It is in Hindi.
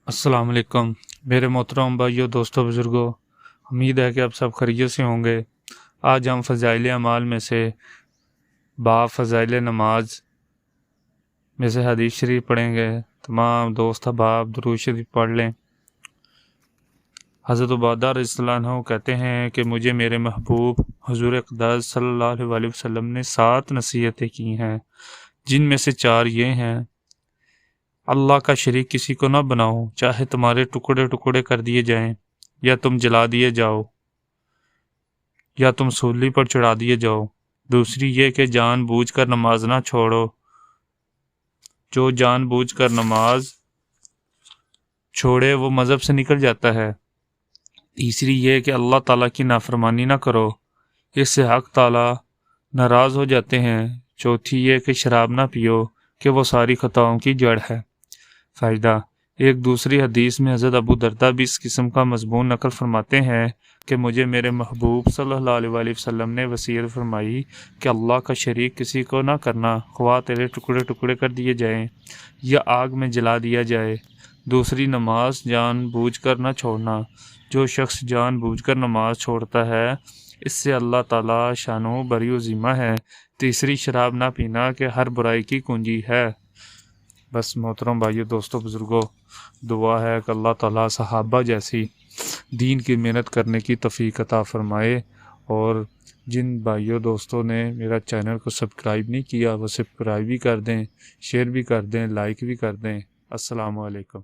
अस्सलाम वालेकुम मेरे मोहतरम भाइयों, दोस्तों, बुज़ुर्गों। उम्मीद है कि आप सब खैरियत से होंगे। आज हम फ़ज़ाइल अमाल में से बाब फ़ज़ाइल नमाज में से हदीस शरीफ पढ़ेंगे। तमाम दोस्त अहबाब दुरूद शरीफ पढ़ लें। हज़रत उबादा रज़ियल्लाहु अन्हु कहते हैं कि मुझे मेरे महबूब हुज़ूर अक़दस सल्लल्लाहु अलैहि वसल्लम ने 7 नसीहतें की हैं, जिनमें से 4 ये हैं। अल्लाह का शरीक किसी को न बनाओ, चाहे तुम्हारे टुकड़े टुकड़े कर दिए जाएं, या तुम जला दिए जाओ, या तुम सूली पर चढ़ा दिए जाओ। दूसरी ये कि जानबूझकर नमाज ना छोड़ो। जो जानबूझकर नमाज छोड़े वो मज़हब से निकल जाता है। तीसरी ये कि अल्लाह ताला की नाफरमानी ना करो, इससे हक ताला नाराज़ हो जाते हैं। चौथी ये कि शराब ना पियो, कि वो सारी खताओं की जड़ है। फ़ायदा, एक दूसरी हदीस में हज़रत अबू दरदा भी इस किस्म का मज़मून नकल फरमाते हैं कि मुझे मेरे महबूब सल्लल्लाहु अलैहि वसल्लम ने वसीयत फरमाई कि अल्लाह का शरीक किसी को ना करना, ख्वाह तेरे टुकड़े टुकड़े कर दिए जाएं या आग में जला दिया जाए। दूसरी, नमाज जानबूझकर न छोड़ना। जो शख्स जानबूझकर नमाज छोड़ता है, इससे अल्लाह ताला शानो बरी ज़िम्मा है। तीसरी, शराब ना पीना, कि हर बुराई की कुंजी है। बस मोहतरम भाइयों, दोस्तों, बुज़ुर्गों, दुआ है कि अल्लाह ताला सहाबा जैसी दीन की मेहनत करने की तौफीक अता फ़रमाए। और जिन भाइयों दोस्तों ने मेरा चैनल को सब्सक्राइब नहीं किया, वो सब्सक्राइब भी कर दें, शेयर भी कर दें, लाइक भी कर दें। अस्सलामु अलैकुम।